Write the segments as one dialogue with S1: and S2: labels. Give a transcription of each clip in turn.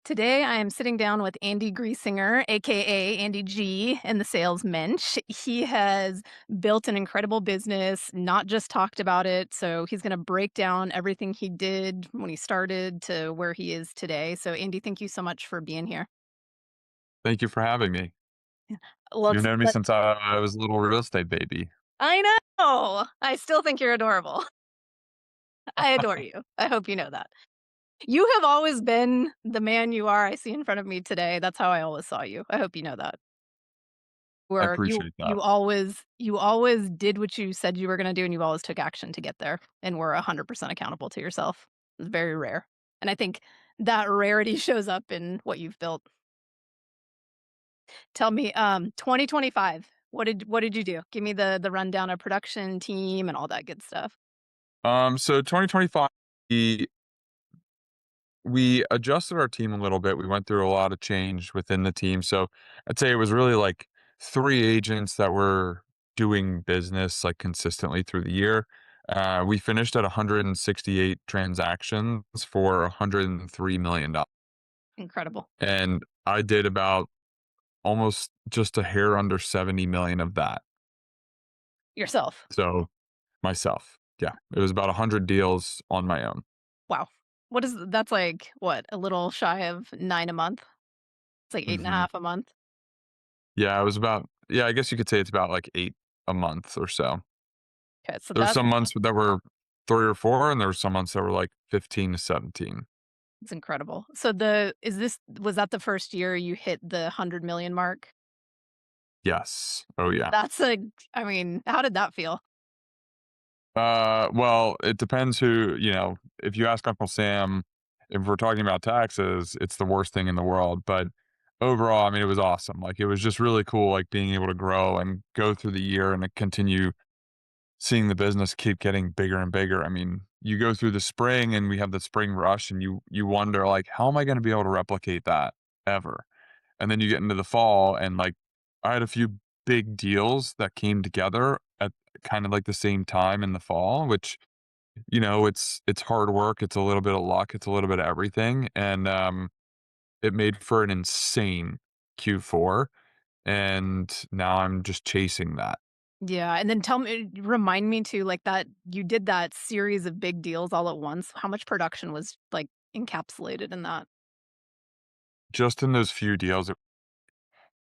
S1: Today, I am sitting down with Andy Griesinger, aka Andy G, in the sales mensch. He has built an incredible business, not just talked about it. So he's going to break down everything he did when he started to where he is today. So, Andy, thank you so much for being here.
S2: Thank you for having me. You've
S1: Let's
S2: known me
S1: let
S2: since I was a little real estate baby.
S1: I know. I still think you're adorable. I adore you. I hope you know that. You have always been the man you are I see in front of me today. That's how I always saw you. I hope you know that.
S2: I
S1: Where you
S2: appreciate that.
S1: you always you always did what you said you were gonna do, and you always took action to get there, and were 100% accountable to yourself. It's very rare, and I think that rarity shows up in what you've built. Tell me, 2025, what did you do? Give me the rundown of production, team, and all that good stuff.
S2: So 2025, we we adjusted our team a little bit. We went through a lot of change within the team. So I'd say it was really like three agents that were doing business like consistently through the year. We finished at 168 transactions for $103 million.
S1: Incredible.
S2: And I did about almost just a hair under 70 million of that.
S1: Yourself.
S2: So myself. Yeah, it was about 100 deals on my own.
S1: Wow. What is that's like, what, a little shy of 9 a month? It's like 8 and a
S2: Mhm.
S1: half a month?
S2: Yeah, it was about yeah, I guess you could say it's about like 8 a month or so.
S1: Okay, so
S2: There were
S1: that's
S2: some months that were 3 or 4, and there were some months that were like 15 to 17.
S1: It's incredible. So the is this was that the first year you hit the 100,000,000 mark?
S2: Yes. Oh, yeah.
S1: That's a I mean, how did that feel?
S2: Well, it depends if you ask Uncle Sam, if we're talking about taxes, it's the worst thing in the world, but overall, I mean, it was awesome. Like, it was just really cool, like, being able to grow and go through the year and continue seeing the business keep getting bigger and bigger. I mean, you go through the spring and we have the spring rush and you wonder like, how am I going to be able to replicate that ever? And then you get into the fall and like I had a few big deals that came together at kind of like the same time in the fall, which it's hard work, it's a little bit of luck, it's a little bit of everything, and it made for an insane Q4, and now I'm just chasing that.
S1: Yeah, and then tell me remind me too, like, that you did that series of big deals all at once. How much production was, like, encapsulated in that?
S2: Just in those few deals, it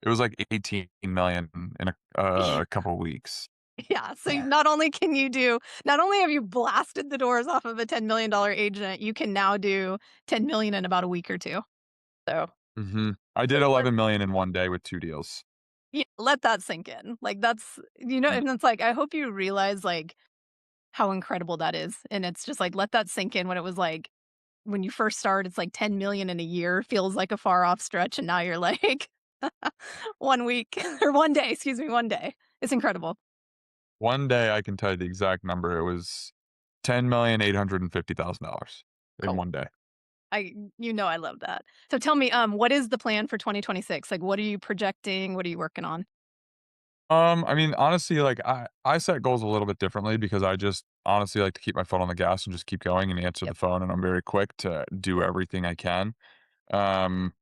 S2: was like 18 million in a couple weeks.
S1: Yeah, so not only have you blasted the doors off of a $10,000,000 agent, you can now do 10,000,000 in about a week or 2. So,
S2: I did
S1: let
S2: 11 million in one day with 2 deals.
S1: yeah, let that sink in. Like, that's
S2: Mm.
S1: and it's like, I hope you realize, like, how incredible that is, and it's just like, let that sink in when it was like when you first start, it's like 10,000,000 in a year feels like a far off stretch, and now you're like 1 week or 1 day, excuse me, 1 day. It's incredible.
S2: One day, I can tell you the exact number, it was $10,850,000 in
S1: Cool.
S2: one day.
S1: I love that. So tell me, what is the plan for 2026? Like, what are you projecting? What are you working on?
S2: I mean, honestly, like, I set goals a little bit differently because I just honestly like to keep my foot on the gas and just keep going and answer the
S1: Yep.
S2: phone, and I'm very quick to do everything I can. Um,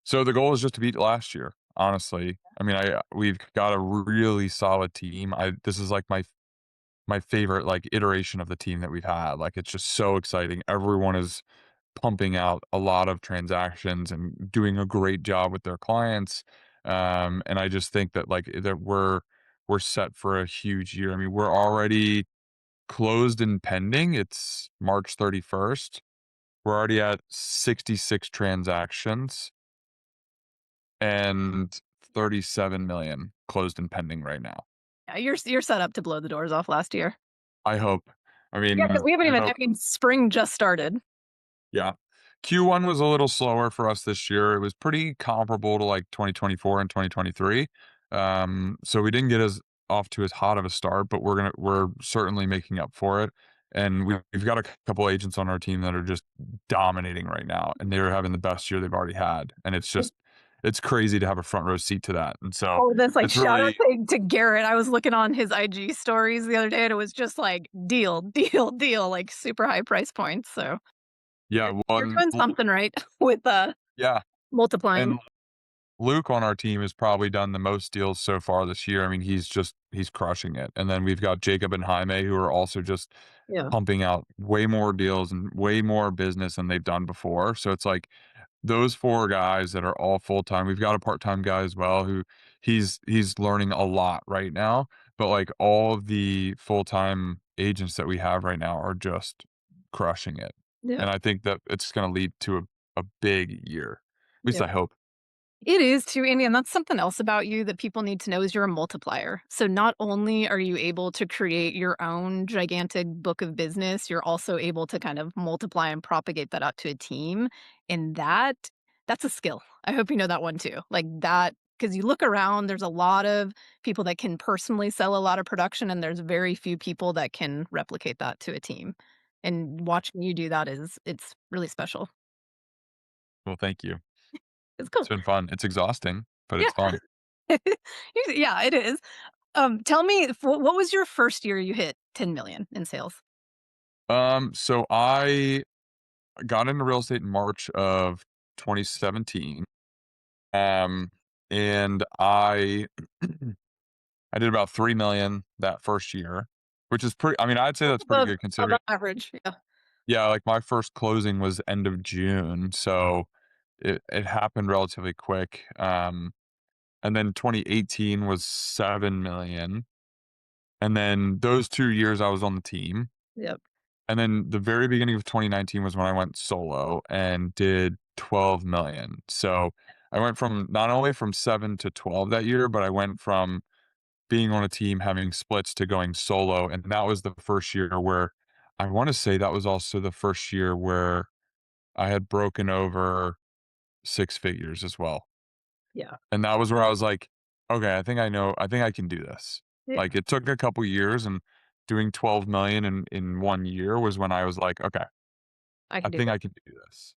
S2: so the goal is just to beat last year, honestly. I mean, we've got a really solid team. I This is like my favorite, like, iteration of the team that we've had. Like, it's just so exciting. Everyone is pumping out a lot of transactions and doing a great job with their clients. And I just think that, like, that we're set for a huge year. I mean, we're already closed and pending. It's March 31st. We're already at 66 transactions and 37 million closed and pending right now.
S1: Yeah, you're set up to blow the doors off last year.
S2: I hope. I
S1: Yeah, because
S2: mean,
S1: we haven't
S2: I
S1: even I
S2: hope.
S1: mean, spring just started.
S2: Yeah. Q1 was a little slower for us this year. It was pretty comparable to like 2024 and 2023. So we didn't get as off to as hot of a start, but we're certainly making up for it. And we've got a couple agents on our team that are just dominating right now, and they're having the best year they've already had. And it's crazy to have a front row seat to that. And so
S1: Oh, that's like
S2: it's
S1: shout out
S2: really
S1: to Garrett. I was looking on his IG stories the other day, and it was just like deal, deal, deal, like super high price points. So
S2: yeah,
S1: you're doing something right with
S2: Yeah,
S1: multiplying.
S2: and Luke on our team has probably done the most deals so far this year. I mean, he's crushing it. And then we've got Jacob and Jaime who are also just
S1: Yeah,
S2: pumping out way more deals and way more business than they've done before. So it's like those 4 guys that are all full-time. We've got a part-time guy as well who he's learning a lot right now, but, like, all of the full-time agents that we have right now are just crushing it.
S1: yeah,
S2: And I think that it's gonna lead to a big year. At least
S1: yeah.
S2: I hope.
S1: It is too, Andy, and that's something else about you that people need to know is you're a multiplier. So not only are you able to create your own gigantic book of business, you're also able to kind of multiply and propagate that out to a team. And that's a skill. I hope you know that one too. Like that, because you look around, there's a lot of people that can personally sell a lot of production, and there's very few people that can replicate that to a team. And watching you do that is it's really special.
S2: Well, thank you.
S1: It's
S2: It's
S1: cool.
S2: been fun. It's exhausting, but
S1: Yeah.
S2: it's fun.
S1: Yeah, it is. Tell me, what was your first year you hit 10,000,000 in sales?
S2: So I got into real estate in March of 2017. Um, and I did about 3,000,000 that first year, which is pretty I mean, I'd say
S1: That's
S2: that's pretty good
S1: above
S2: considering
S1: average, yeah,
S2: yeah, like my first closing was end of June, so it happened relatively quick. And then 2018 was 7,000,000. And then those 2 years I was on the team.
S1: yep,
S2: And then the very beginning of 2019 was when I went solo and did 12,000,000. So I went from not only from 7 to 12 that year, but I went from being on a team, having splits to going solo. And that was the first year where I want to say that was also the first year where I had broken over 6 figures as well.
S1: yeah,
S2: And that was where I was like, okay, I think I can do this.
S1: yeah,
S2: Like it took a couple years and doing 12,000,000 in 1 year was when I was like, okay,
S1: I
S2: I
S1: can do
S2: think
S1: that.
S2: I can do this.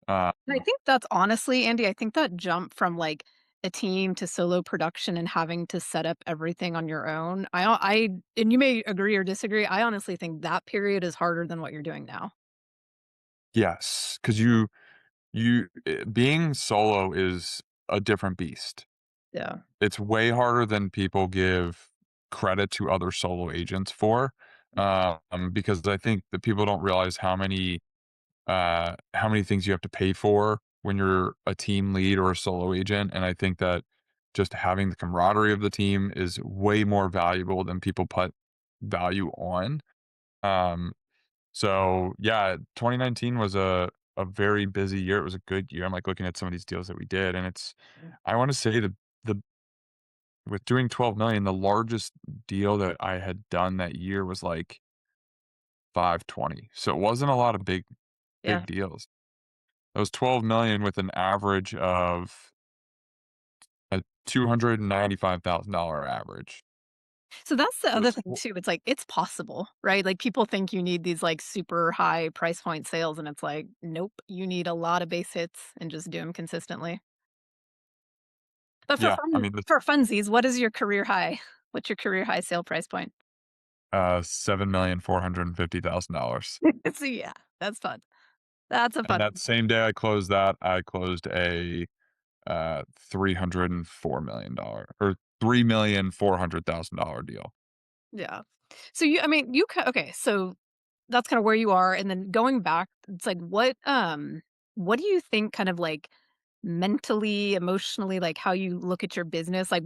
S2: Uh,
S1: And I think that's honestly, Andy, I think that jump from, like, a team to solo production and having to set up everything on your own, I and you may agree or disagree, I honestly think that period is harder than what you're doing now.
S2: yes, because being solo is a different beast.
S1: Yeah,
S2: It's way harder than people give credit to other solo agents for, because I think that people don't realize how many things you have to pay for when you're a team lead or a solo agent. And I think that just having the camaraderie of the team is way more valuable than people put value on. Um, so yeah, 2019 was a very busy year. It was a good year. I'm like looking at some of these deals that we did, and I want to say the with doing 12,000,000, the largest deal that I had done that year was like 520. So it wasn't a lot of
S1: yeah.
S2: big deals. It was 12,000,000 with an average of a $295,000 average.
S1: So that's the
S2: It
S1: other
S2: was
S1: thing
S2: w
S1: too, it's like, it's possible, right? Like, people think you need these, like, super high price point sales, and it's like, nope, you need a lot of base hits and just do them consistently. But
S2: yeah, I mean,
S1: for funsies, what is your career high? What's your career high sale price point?
S2: $7,450,000.
S1: So, yeah, that's fun. That's a
S2: And
S1: fun
S2: that same day I closed a, $304,000,000 or $3,400,000 deal.
S1: yeah. So you I mean, you ca okay, so that's kinda where you are, and then going back, it's like, what do you think kind of, like, mentally, emotionally, like, how you look at your business, like,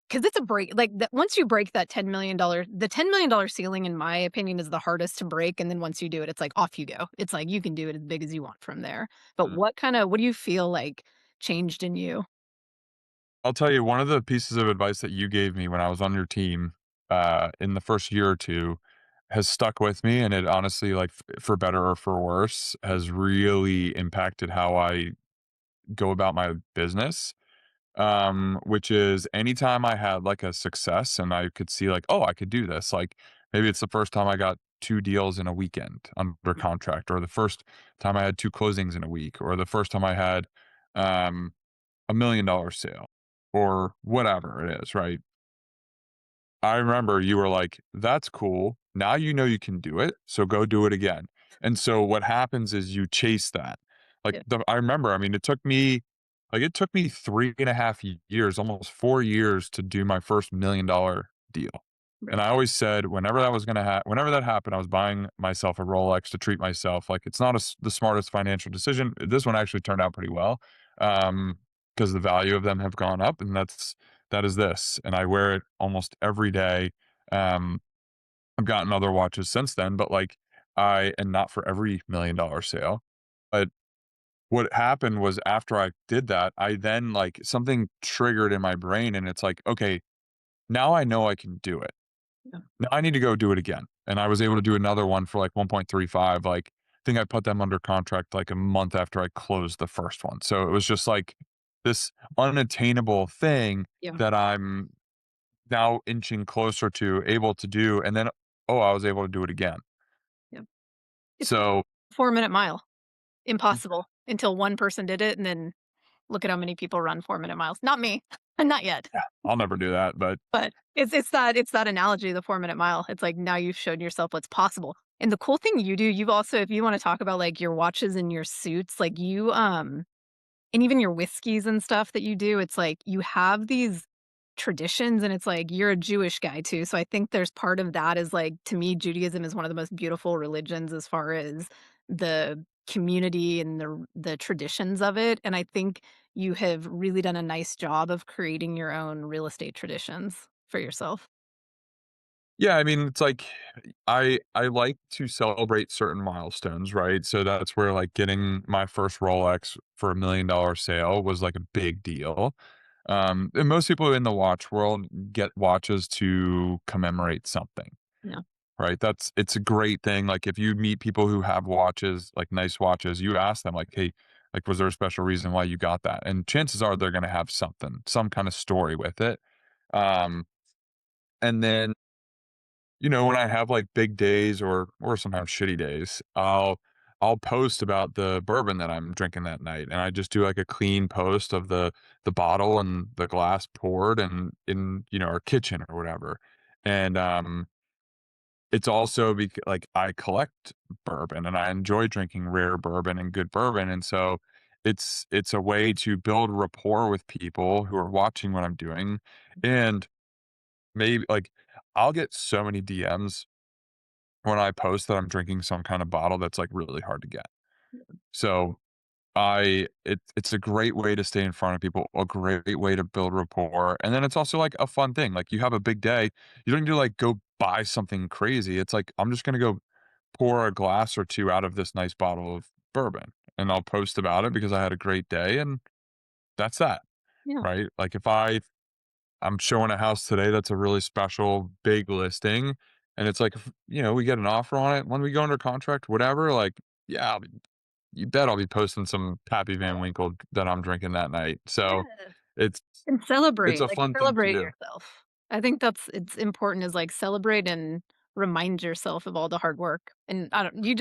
S1: because it's a break like, that once you break that $10,000,000 the $10,000,000 ceiling, in my opinion, is the hardest to break, and then once you do it, it's like, off you go. It's like, you can do it as big as you want from there. But
S2: Mm.
S1: what do you feel like changed in you?
S2: I'll tell you, one of the pieces of advice that you gave me when I was on your team, in the first year or 2 has stuck with me, and it honestly, like, for better or for worse, has really impacted how I go about my business. Which is anytime I had like a success and I could see like, oh, I could do this. Like maybe it's the first time I got 2 deals in a weekend under contract, or the first time I had 2 closings in a week, or the first time I had um, $1,000,000 sale, or whatever it is, right? I remember you were like, that's cool. Now you know you can do it. So go do it again. And so what happens is you chase that. Like,
S1: Yeah.
S2: I remember, I mean, it took me 3.5 years, almost 4 years to do my first $1,000,000 deal. And
S1: Right.
S2: I always said whenever that happened, I was buying myself a Rolex to treat myself. Like, it's not the smartest financial decision. This one actually turned out pretty well, um, because the value of them have gone up, and that is this, and I wear it almost every day. Um, I've gotten other watches since then, but, like, and not for every $1,000,000 sale. But what happened was after I did that, I then, like, something triggered in my brain, and it's like, "Okay, now I know I can do it.
S1: Yeah.
S2: Now I need to go do it again." And I was able to do another one for, like, 1.35, like, I think I put them under contract, like, a month after I closed the first one. So it was just, like, this unattainable thing
S1: Yeah.
S2: that I'm now inching closer to able to do, and then, oh, I was able to do it again.
S1: Yeah. It's like
S2: So
S1: 4-minute mile. Impossible until one person did it, and then look at how many people run 4-minute miles. Not me. Not yet.
S2: yeah, I'll never do that, but
S1: But it's that analogy, the 4-minute mile. It's like now you've shown yourself what's possible. And the cool thing you do, you've also if you wanna talk about, like, your watches and your suits, like, and even your whiskeys and stuff that you do, it's like you have these traditions, and it's like you're a Jewish guy too, so I think there's part of that is, like, to me, Judaism is one of the most beautiful religions as far as the community and the traditions of it, and I think you have really done a nice job of creating your own real estate traditions for yourself.
S2: yeah, I mean, it's like I like to celebrate certain milestones, right? So that's where, like, getting my first Rolex for $1,000,000 sale was like a big deal. And most people in the watch world get watches to commemorate something,
S1: Yeah.
S2: right? It's a great thing. Like, if you meet people who have watches, like nice watches, you ask them, like, "Hey, like, was there a special reason why you got that?" And chances are they're going to have something, some kind of story with it. Um, and then, when I have, like, big days or sometimes shitty days, I'll post about the bourbon that I'm drinking that night, and I just do, like, a clean post of the bottle and the glass poured and in, our kitchen or whatever. And, it's also like, I collect bourbon, and I enjoy drinking rare bourbon and good bourbon, and so it's a way to build rapport with people who are watching what I'm doing, and maybe, like, I'll get so many DMs when I post that I'm drinking some kind of bottle that's, like, really hard to get. So, it's a great way to stay in front of people, a great way to build rapport, and then it's also, like, a fun thing, like, you have a big day, you don't need to, like, go buy something crazy, it's like, I'm just gonna go pour a glass or 2 out of this nice bottle of bourbon, and I'll post about it because I had a great day, and that's that,
S1: Yeah.
S2: right? Like, if I'm showing a house today that's a really special big listing, and it's like, if, we get an offer on it, when we go under contract, whatever, like, yeah, you bet I'll be posting some Pappy Van Winkle that I'm drinking that night. So
S1: Yes.
S2: it's
S1: And
S2: it's
S1: celebrate,
S2: a
S1: like,
S2: fun thing to
S1: celebrate
S2: do.
S1: yourself. I think it's important is, like, celebrate and remind yourself of all the hard work, and I don't you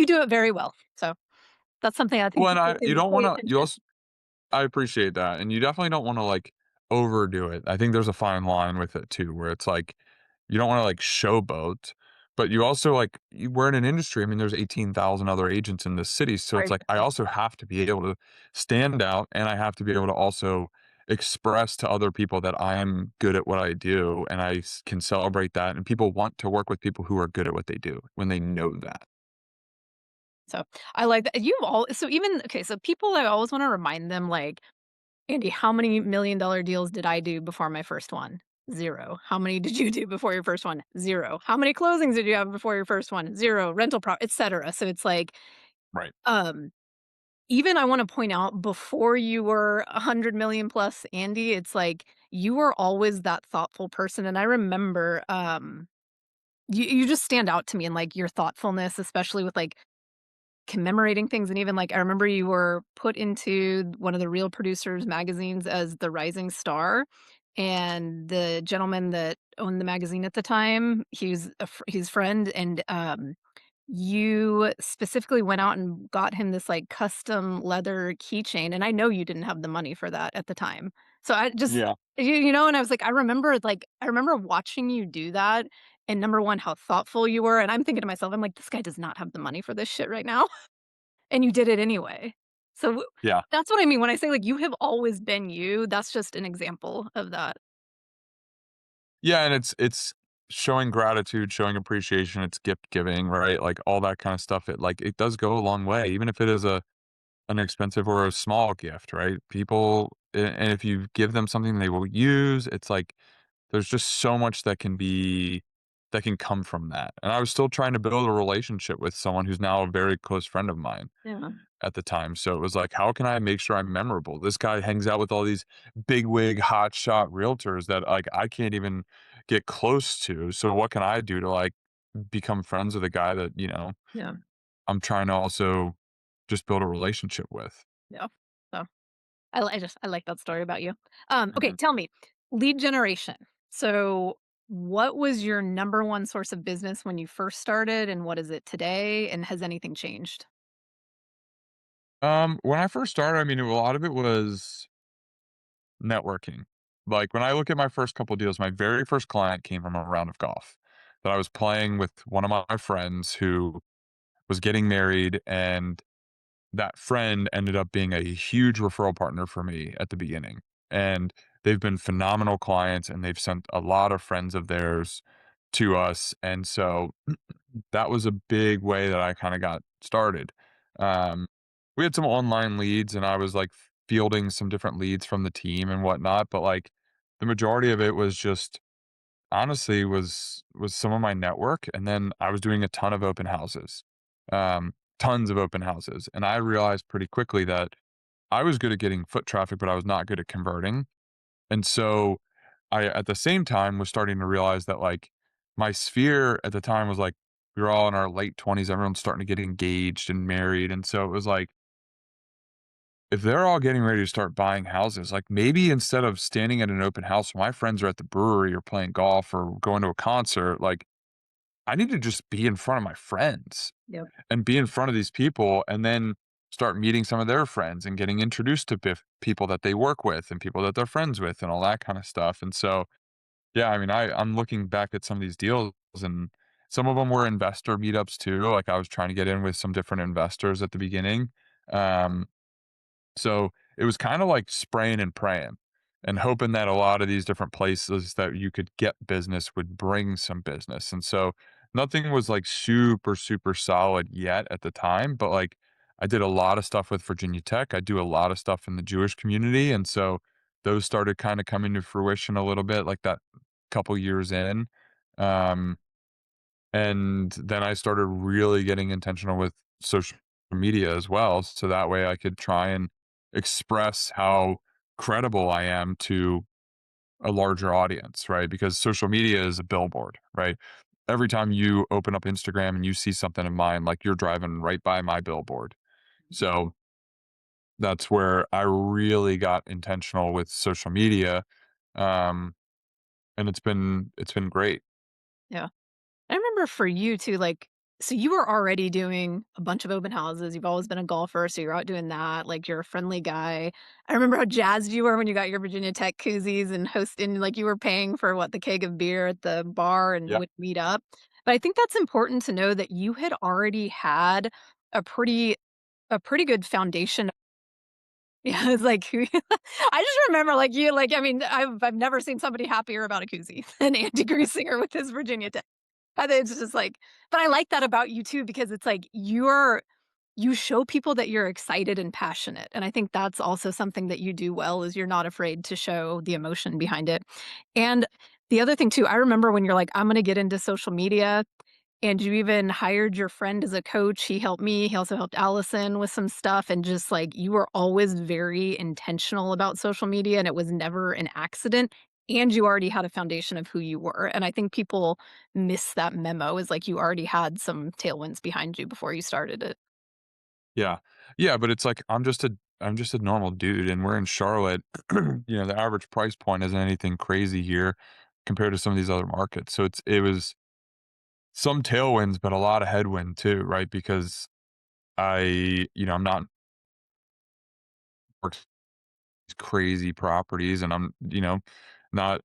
S1: do it very well, so that's something I think
S2: Well, and
S1: people
S2: you
S1: can
S2: don't
S1: pay
S2: wanna you
S1: attention.
S2: also I appreciate that, and you definitely don't wanna, like, overdo it. I think there's a fine line with it too, where it's like, you don't wanna, like, showboat, but you also, like, we're in an industry, I mean, there's 18,000 other agents in this city, so it's
S1: Right,
S2: like, I
S1: right.
S2: also have to be able to stand out, and I have to be able to also express to other people that I am good at what I do, and can celebrate that, and people want to work with people who are good at what they do when they know that.
S1: So, I like that you've all so even okay, so people, I always wanna remind them, like, "Andy, how many $1,000,000 deals did I do before my first one? 0. How many did you do before your first one? 0. How many closings did you have before your first one? 0. Rental etcetera." So it's like,
S2: Right.
S1: um even I wanna point out before you were 100,000,000 plus Andy, it's like you were always that thoughtful person, and I remember, you just stand out to me in, like, your thoughtfulness, especially with, like, commemorating things, and even, like, I remember you were put into one of the Real Producers magazines as the rising star, and the gentleman that owned the magazine at the time, he was he's friend, and, you specifically went out and got him this, like, custom leather keychain, and I know you didn't have the money for that at the time. So I just
S2: Yeah.
S1: and I was like, I remember watching you do that, and number 1, how thoughtful you were, and I'm thinking to myself, I'm like, "This guy does not have the money for this shit right now," and you did it anyway. So
S2: Yeah.
S1: that's what I mean when I say like you have always been you. That's just an example of that.
S2: Yeah, and it's showing gratitude, showing appreciation, it's gift giving, right? Like all that kind of stuff. It does go a long way, even if it is an expensive or a small gift, right? And if you give them something they will use, it's like there's just so much that can come from that. And I was still trying to build a relationship with someone who's now a very close friend of mine
S1: Yeah.
S2: at the time. So it was like, how can I make sure I'm memorable? This guy hangs out with all these bigwig hotshot realtors that like I can't even get close to. So what can I do to like become friends with a guy that,
S1: Yeah.
S2: I'm trying to also just build a relationship with?
S1: Yeah. So I like that story about you. Okay,
S2: Mhm.
S1: tell me, lead generation. So, what was your number one source of business when you first started, and what is it today? And has anything changed?
S2: When I first started, I mean, a lot of it was networking. Like when I look at my first couple deals, my very first client came from a round of golf that I was playing with one of my friends who was getting married, and that friend ended up being a huge referral partner for me at the beginning. And they've been phenomenal clients and they've sent a lot of friends of theirs to us. And so that was a big way that I kind of got started. Um, we had some online leads and I was like fielding some different leads from the team and whatnot, but like the majority of it was just honestly was some of my network, and then I was doing a ton of open houses. Tons of open houses, and I realized pretty quickly that I was good at getting foot traffic, but I was not good at converting, and so I at the same time was starting to realize that, like, my sphere at the time was, like, we were all in our late 20s, everyone's starting to get engaged and married, and so it was like, if they're all getting ready to start buying houses, like, maybe instead of standing at an open house while my friends are at the brewery or playing golf or going to a concert, like, I need to just be in front of my friends
S1: Yep.
S2: and be in front of these people and then start meeting some of their friends and getting introduced to people that they work with and people that they're friends with and all that kind of stuff. And so, yeah, I mean, I'm looking back at some of these deals and some of them were investor meetups too. Like I was trying to get in with some different investors at the beginning. Um, so it was kind of like spraying and praying and hoping that a lot of these different places that you could get business would bring some business. And so nothing was like super, super solid yet at the time, but like I did a lot of stuff with Virginia Tech. I do a lot of stuff in the Jewish community. And so those started kind of coming to fruition a little bit like that couple years in. Um, and then I started really getting intentional with social media as well. So that way I could try and express how credible I am to a larger audience, right? Because social media is a billboard, right? Every time you open up Instagram and you see something of mine, like you're driving right by my billboard. So that's where I really got intentional with social media. Um, and it's been great.
S1: Yeah. I remember for you too, like, so you were already doing a bunch of open houses. You've always been a golfer, so you're out doing that. Like, you're a friendly guy. I remember how jazzed you were when you got your Virginia Tech koozies and hosting, like, you were paying for what the keg of beer at the bar and
S2: Yeah.
S1: would meet up. But I think that's important to know that you had already had a pretty a pretty good foundation. Yeah, it's like I just remember like you like I mean I've never seen somebody happier about a koozie than Andy Griesinger with his Virginia Tech. I think it's just like but I like that about you too because it's like you show people that you're excited and passionate, and I think that's also something that you do well is you're not afraid to show the emotion behind it. And the other thing too, I remember when you're like, "I'm gonna get into social media," and you even hired your friend as a coach. He helped me. He also helped Allison with some stuff. And just like you were always very intentional about social media and it was never an accident. And you already had a foundation of who you were. And I think people miss that memo is like you already had some tailwinds behind you before you started it.
S2: Yeah. Yeah, but it's like I'm just a normal dude and we're in Charlotte. The average price point isn't anything crazy here compared to some of these other markets. So it was some tailwinds, but a lot of headwind too, right? Because I'm not working these crazy properties and I'm not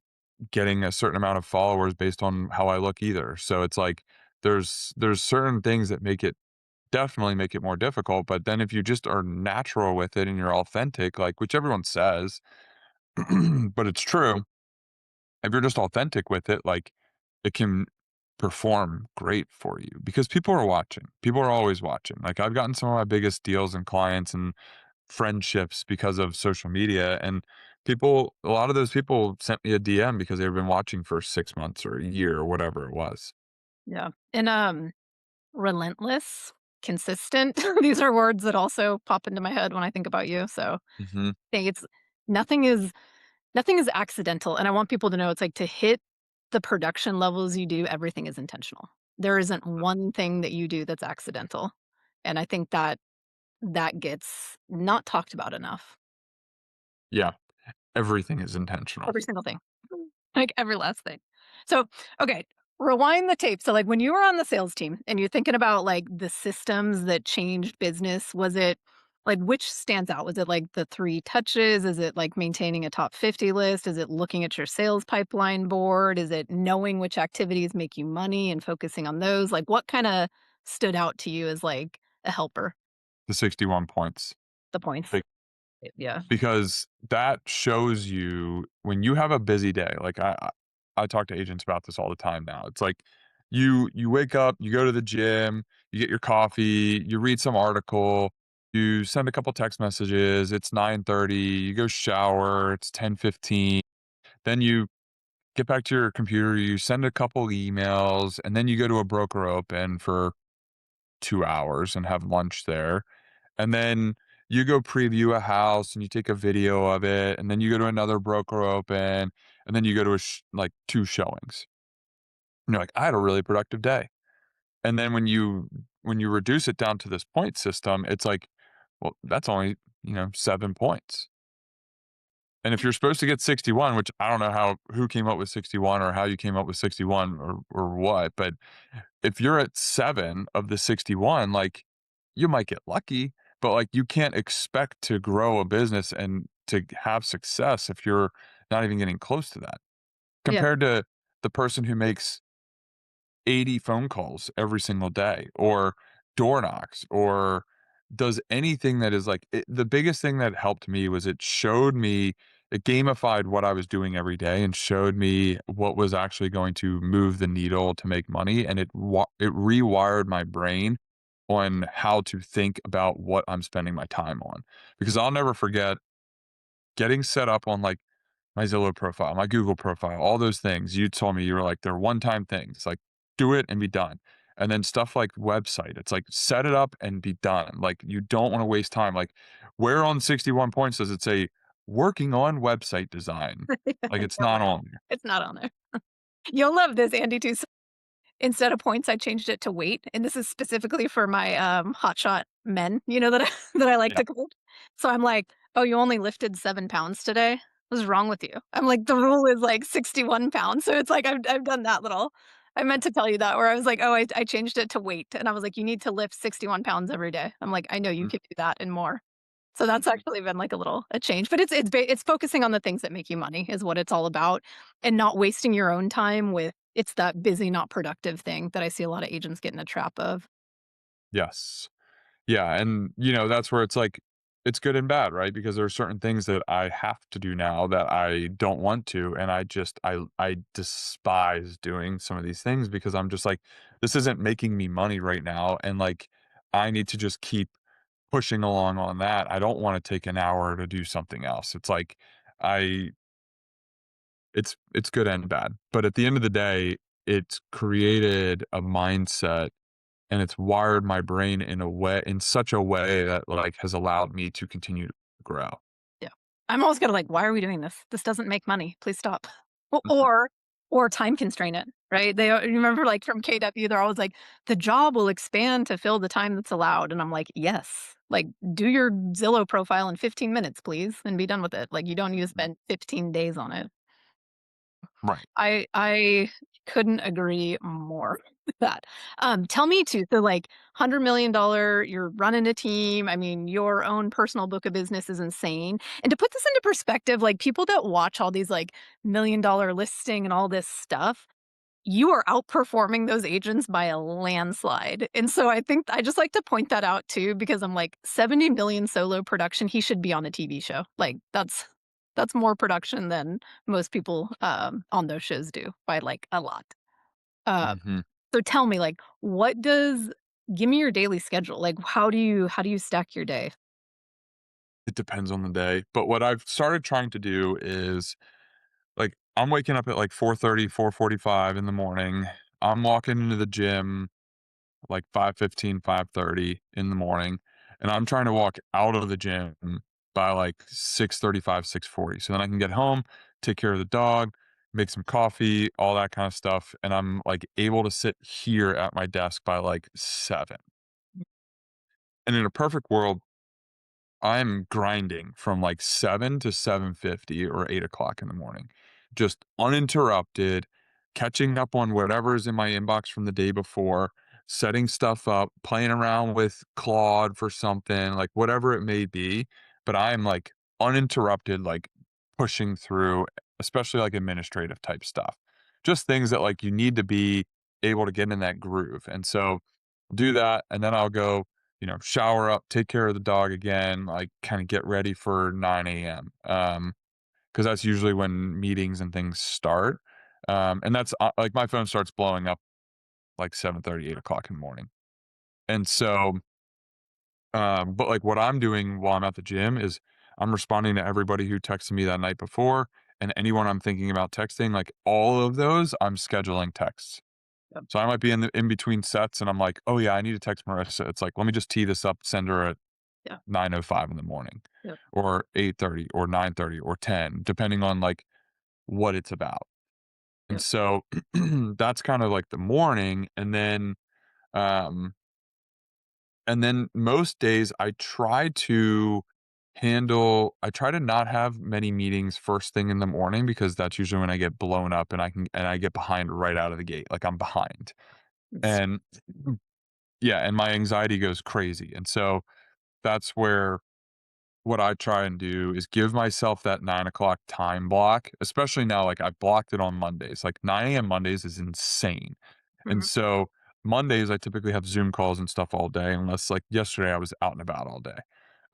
S2: getting a certain amount of followers based on how I look either. So it's like there's certain things that make it definitely make it more difficult. But then if you just are natural with it and you're authentic, like which everyone says, but it's true. If you're just authentic with it, like it can perform great for you because people are watching. People are always watching. Like I've gotten some of my biggest deals and clients and friendships because of social media, and a lot of those people sent me a DM because they've been watching for 6 months or a year or whatever it was.
S1: Yeah. And, relentless, consistent, these are words that also pop into my head when I think about you, so,
S2: Mhm.
S1: I think it's nothing is nothing is accidental, and I want people to know it's like to hit the production levels you do, everything is intentional. There isn't one thing that you do that's accidental, and I think that that gets not talked about enough.
S2: Yeah, everything is intentional.
S1: Every single thing. Like, every last thing. So, okay, rewind the tape. So, like, when you were on the sales team and you're thinking about, like, the systems that changed business, was it like, which stands out? Was it, like, the 3 touches? Is it, like, maintaining a top 50 list? Is it looking at your sales pipeline board? Is it knowing which activities make you money and focusing on those? Like, what kinda stood out to you as, like, a helper?
S2: The 61 points.
S1: The points.
S2: Be
S1: Yeah.
S2: because that shows you when you have a busy day, like I talk to agents about this all the time now. It's like you wake up, you go to the gym, you get your coffee, you read some article, you send a couple text messages, it's 9:30, you go shower, it's 10:15, then you get back to your computer, you send a couple emails, and then you go to a broker open for 2 hours and have lunch there. And then you go preview a house and you take a video of it, and then you go to another broker open, and then you go to like 2 showings. And you're like, "I had a really productive day." And then when you reduce it down to this point system, it's like, well, that's only, 7 points. And if you're supposed to get 61, which I don't know who came up with 61 or how you came up with 61 or what, but if you're at 7 of the 61, like, you might get lucky, but, like, you can't expect to grow a business and to have success if you're not even getting close to that,
S1: Yeah.
S2: compared to the person who makes 80 phone calls every single day or door knocks or does anything that is like the biggest thing that helped me was it gamified what I was doing every day and showed me what was actually going to move the needle to make money, and it rewired my brain on how to think about what I'm spending my time on, because I'll never forget getting set up on like my Zillow profile, my Google profile, all those things. You told me you were like, they're one-time things. Like, do it and be done. And then stuff like website, it's like set it up and be done. Like you don't want to waste time. Like where on 61 points does it say working on website design? Like it's not
S1: Nowhere.
S2: on there.
S1: It's not on there. You'll love this, Andy, too. Instead of points, I changed it to weight, and this is specifically for my, hotshot men, that I that I like
S2: Yeah.
S1: to coach. So I'm like, "Oh, you only lifted 7 pounds today? What's wrong with you?" I'm like, "The rule is, like, 61 pounds." So it's like I've done that little I meant to tell you that where I was like, "Oh, I changed it to weight," and I was like, "You need to lift 61 pounds every day." I'm like, "I know you
S2: Mm,
S1: can do that and more." So that's actually been like a change, but it's focusing on the things that make you money is what it's all about, and not wasting your own time with it's that busy, not productive thing that I see a lot of agents get in a trap of.
S2: yes. Yeah, and, that's where it's like it's good and bad, right? Because there are certain things that I have to do now that I don't want to, and I despise doing some of these things because I'm just like, "This isn't making me money right now," and, like, I need to just keep pushing along on that. I don't wanna take an hour to do something else. It's like, I it's good and bad, but at the end of the day, it's created a mindset and it's wired my brain in such a way that, like, has allowed me to continue to grow.
S1: Yeah. I'm always kinda like, "Why are we doing this? This doesn't make money. Please stop." O
S2: Mhm.
S1: or time constrain it, right? You remember, like, from KW, they're always like, "The job will expand to fill the time that's allowed," and I'm like, "Yes." Like, do your Zillow profile in 15 minutes, please, and be done with it. Like, you don't need to
S2: Mhm.
S1: spend 15 days on it.
S2: Right.
S1: I couldn't agree more with that. Tell me too, so like $100 million, you're running a team. I mean, your own personal book of business is insane. And to put this into perspective, like people that watch all these like $1 million listing and all this stuff, you are outperforming those agents by a landslide. And so I think I just like to point that out too because I'm like 70 million solo production, he should be on a TV show. Like that's more production than most people on those shows do by like a lot. Uh
S2: Mhm.
S1: so tell me like what does give me your daily schedule. Like how do you stack your day?
S2: It depends on the day, but what I've started trying to do is, like, I'm waking up at, like, 4:30, 4:45 in the morning. I'm walking into the gym, like, 5:15, 5:30 in the morning, and I'm trying to walk out of the gym by, like, 6:35, 6:40, so then I can get home, take care of the dog, make some coffee, all that kinda stuff, and I'm, like, able to sit here at my desk by, like, 7. And in a perfect world, I'm grinding from like 7 to 7:50 or 8 o'clock in the morning, just uninterrupted, catching up on whatever's in my inbox from the day before, setting stuff up, playing around with Claude for something, like whatever it may be. But I'm like uninterrupted, like pushing through, especially like administrative type stuff. Just things that like you need to be able to get in that groove. And so do that. And then I'll go, shower up, take care of the dog again, like kind of get ready for 9 a.m. Because that's usually when meetings and things start. And that's like my phone starts blowing up like 7:30, 8 o'clock in the morning. And so, but like what I'm doing while I'm at the gym is I'm responding to everybody who texted me that night before and anyone I'm thinking about texting, like all of those, I'm scheduling texts.
S1: Yep.
S2: So I might be in between sets and I'm like, oh yeah, I need to text Marissa. It's like, let me just tee this up, send her at
S1: Yeah.
S2: 9:05 in the morning
S1: Yep.
S2: or 8:30 or 9:30 or 10, depending on like what it's about. And
S1: Yep.
S2: so that's kind of like the morning. Um, and then most days I try to not have many meetings first thing in the morning because that's usually when I get blown up and I get behind right out of the gate. Like I'm behind.
S1: It's
S2: And yeah, and my anxiety goes crazy. And so that's where what I try and do is give myself that 9 o'clock time block, especially now, like I've blocked it on Mondays. Like 9 a.m. Mondays is insane. And
S1: mhm.
S2: so Mondays, I typically have Zoom calls and stuff all day, unless like yesterday I was out and about all day.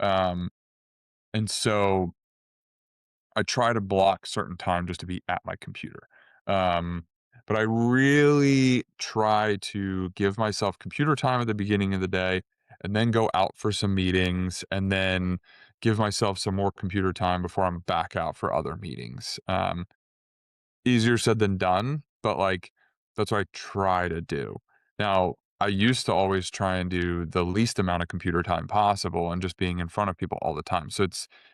S2: Um, and so I try to block certain time just to be at my computer. Um, but I really try to give myself computer time at the beginning of the day and then go out for some meetings and then give myself some more computer time before I'm back out for other meetings. Easier said than done, but, like, that's what I try to do. Now, I used to always try and do the least amount of computer time possible and just being in front of people all the time. So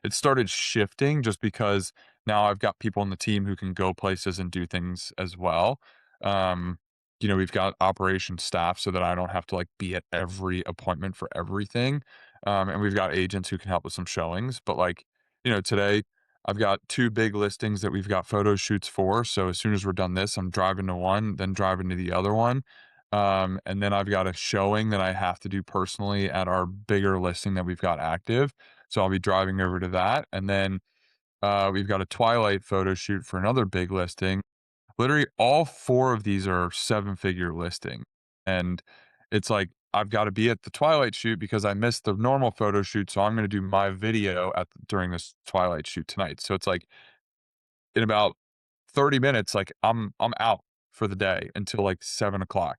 S2: it started shifting just because now I've got people on the team who can go places and do things as well. Um, we've got operation staff so that I don't have to, like, be at every appointment for everything. And we've got agents who can help with some showings, but, like, today I've got 2 big listings that we've got photo shoots for, so as soon as we're done this, I'm driving to one, then driving to the other one, and then I've got a showing that I have to do personally at our bigger listing that we've got active, so I'll be driving over to that, and then, we've got a twilight photo shoot for another big listing. Literally all 4 of these are seven-figure listing, and it's like, I've gotta be at the twilight shoot because I missed the normal photo shoot, so I'm gonna do my video during this twilight shoot tonight. So it's like, in about 30 minutes, like, I'm out for the day until, like, 7 o'clock.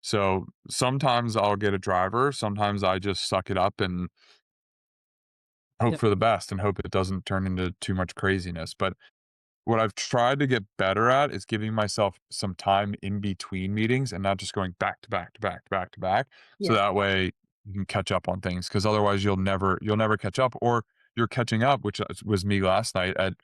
S2: So, sometimes I'll get a driver, sometimes I just suck it up and hope
S1: Yep.
S2: for the best and hope it doesn't turn into too much craziness, but what I've tried to get better at is giving myself some time in between meetings and not just going back to back to back to back to back. So
S1: Yeah.
S2: that way you can catch up on things because otherwise you'll never catch up or you're catching up, which was me last night at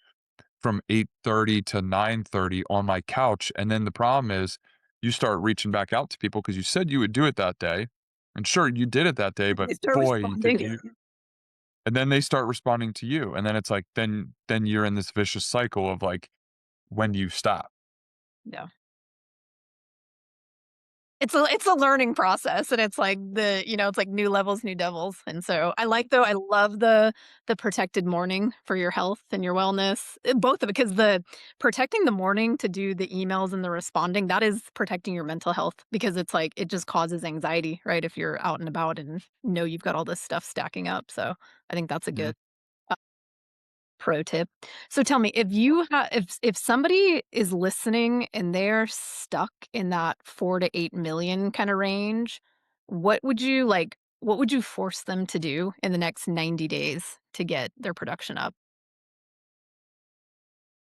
S2: from 8:30 to 9:30 on my couch. And then the problem is you start reaching back out to people because you said you would do it that day. And sure, you did it that day, but
S1: They start
S2: boy, did
S1: responding.
S2: you and then they start responding to you. And then it's like then you're in this vicious cycle of like when do you stop?
S1: Yeah. It's a learning process, and it's like it's like new levels, new devils, and so I love the protected morning for your health and your wellness, both of it, because the protecting the morning to do the emails and the responding, that is protecting your mental health because it's like it just causes anxiety, right, if you're out and about and know you've got all this stuff stacking up, so I think that's a
S2: Mhm.
S1: good pro tip. So tell me, if you if somebody is listening and they're stuck in that 4 to 8 million kind of range, what would you force them to do in the next 90 days to get their production up?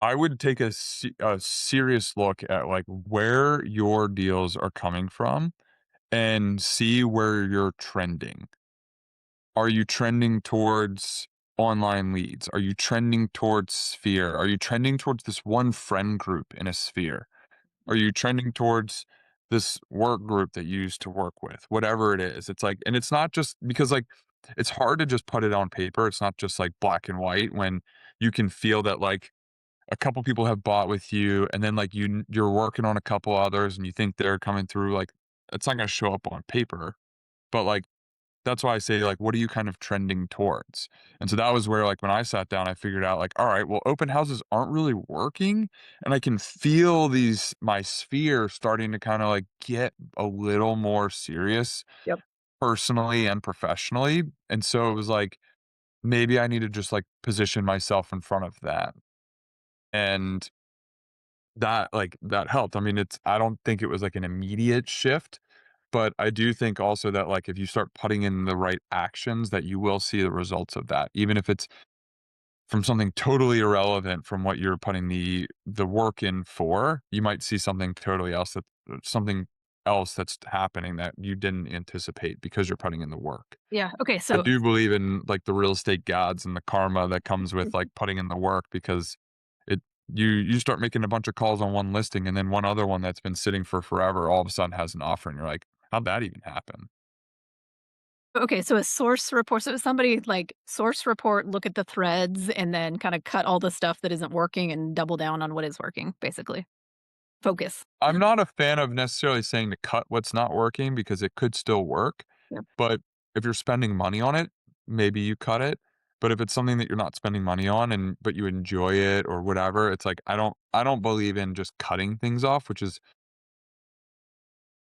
S2: I would take a serious look at, like, where your deals are coming from and see where you're trending. Are you trending towards online leads? Are you trending towards Sphere? Are you trending towards this one friend group in a Sphere? Are you trending towards this work group that you used to work with? Whatever it is. It's like, and it's not just because, like, it's hard to just put it on paper. It's not just like black and white when you can feel that, like, a couple people have bought with you and then, like, you're working on a couple others and you think they're coming through, like, it's not going to show up on paper, but, like, that's why I say, like, what are you kind of trending towards? And so that was where, like, when I sat down, I figured out, like, all right, well, open houses aren't really working. And I can feel my sphere starting to kind of like get a little more serious
S1: Yep.
S2: personally and professionally. And so it was like, maybe I need to just like position myself in front of that. And that helped. I mean, I don't think it was like an immediate shift, but I do think also that, like, if you start putting in the right actions, that you will see the results of that, even if it's from something totally irrelevant from what you're putting the work in for. You might see something else that's happening that you didn't anticipate because you're putting in the work.
S1: Yeah. Okay.
S2: I
S1: So
S2: do believe in, like, the real estate gods and the karma that comes with, like, putting in the work because it you start making a bunch of calls on one listing, and then one other one that's been sitting for forever all of a sudden has an offer, and you're like, "How'd that even happen?"
S1: okay, so a source report. So somebody like source report, look at the threads, and then kind of cut all the stuff that isn't working and double down on what is working. Basically, focus.
S2: I'm not a fan of necessarily saying to cut what's not working because it could still work,
S1: Yeah.
S2: but if you're spending money on it, maybe you cut it. But if it's something that you're not spending money on but you enjoy it or whatever, it's like I don't believe in just cutting things off, which has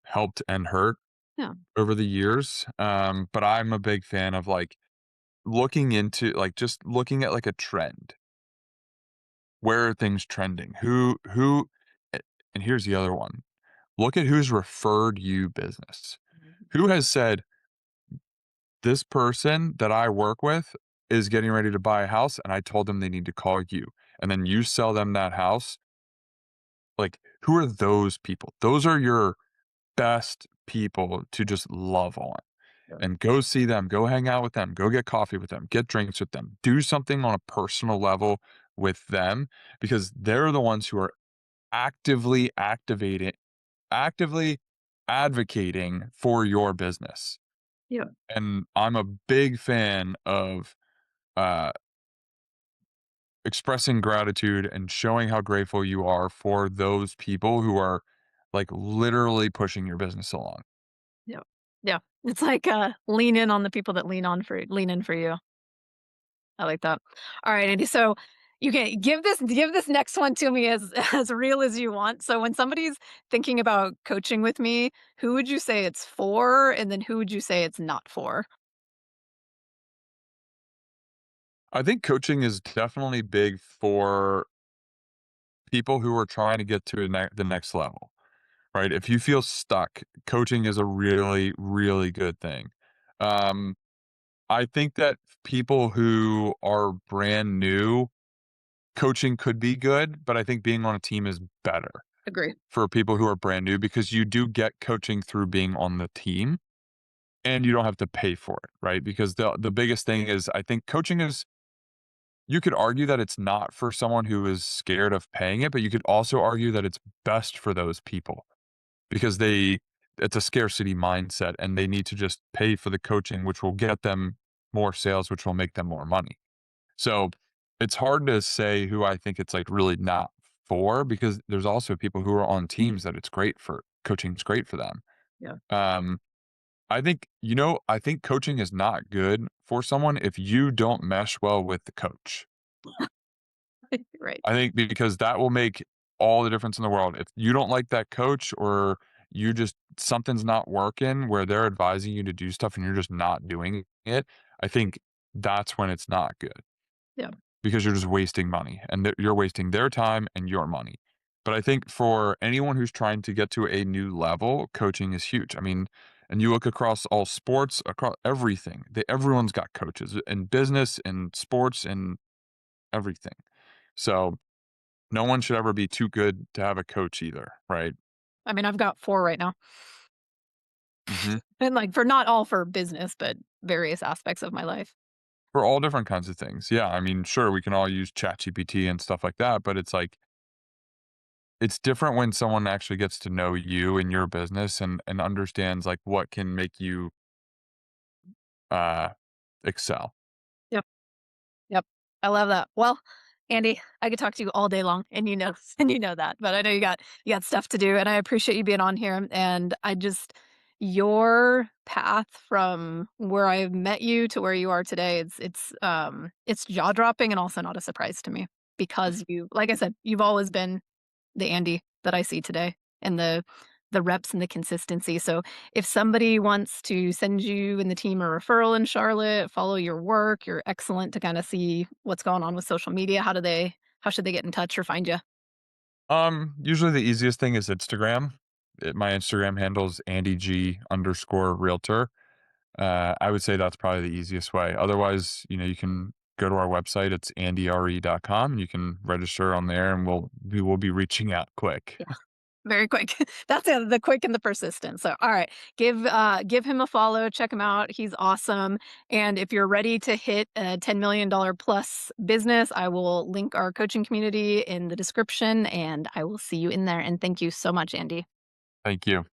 S2: helped and hurt
S1: Yeah.
S2: over the years. But I'm a big fan of, like, looking into, like, just looking at, like, a trend. Where are things trending? A and here's the other one. Look at who's referred you business. Who has said, "This person that I work with is getting ready to buy a house, and I told them they need to call you." And then you sell them that house. Like, who are those people? Those are your best people to just love on.
S1: Yeah.
S2: And go see them, go hang out with them, go get coffee with them, get drinks with them, do something on a personal level with them because they're the ones who are actively activating, actively advocating for your business.
S1: Yeah.
S2: And I'm a big fan of uh, expressing gratitude and showing how grateful you are for those people who are, like, literally pushing your business along.
S1: Yeah. Yeah. It's like, lean in on the people that lean in for you. I like that. All right, Andy. So you can give this next one to me as as real as you want. So when somebody's thinking about coaching with me, who would you say it's for? And then who would you say it's not for?
S2: I think coaching is definitely big for people who are trying to get to the next level, right? If you feel stuck, coaching is a really, really good thing. Um, I think that people who are brand new, coaching could be good, but I think being on a team is better
S1: Agree.
S2: for people who are brand new because you do get coaching through being on the team and you don't have to pay for it, right? Because the biggest thing is I think coaching is, you could argue that it's not for someone who is scared of paying it, but you could also argue that it's best for those people because it's a scarcity mindset and they need to just pay for the coaching, which will get them more sales, which will make them more money. So it's hard to say who I think it's, like, really not for because there's also people who are on teams that it's great for coaching's great for them.
S1: Yeah.
S2: Um, I think coaching is not good for someone if you don't mesh well with the coach.
S1: Right.
S2: I think because that will make all the difference in the world. If you don't like that coach or you just something's not working where they're advising you to do stuff and you're just not doing it, I think that's when it's not good
S1: Yeah.
S2: because you're just wasting money and you're wasting their time and your money. But I think for anyone who's trying to get to a new level, coaching is huge. I mean, and you look across all sports, across everything, everyone's got coaches in business, in sports, in everything. So no one should ever be too good to have a coach either, right?
S1: I mean, I've got 4 right now.
S2: Mhm.
S1: And, like, for not all for business, but various aspects of my life.
S2: For all different kinds of things. Yeah, I mean, sure, we can all use ChatGPT and stuff like that, but it's like it's different when someone actually gets to know you and your business and understands like what can make you uh excel.
S1: Yep. Yep. I love that. Well, Andy, I could talk to you all day long and you know and you know that, but I know you got stuff to do and I appreciate you being on here and I just your path from where I met you to where you are today, it's jaw-dropping and also not a surprise to me because you like I said, you've always been the Andy that I see today and the reps and the consistency. So if somebody wants to send you and the team a referral in Charlotte, follow your work, you're excellent to kind of see what's going on with social media. How should they get in touch or find you?
S2: Usually the easiest thing is Instagram. My Instagram handle is AndyG_realtor. I would say that's probably the easiest way. Otherwise, you can go to our website. It's andyre.com. You can register on there, and we will be reaching out quick.
S1: Yeah. Very quick. That's it, the quick and the persistent. So, all right, give him a follow, check him out. He's awesome. And if you're ready to hit a $10 million plus business, I will link our coaching community in the description, and I will see you in there. And thank you so much, Andy.
S2: Thank you.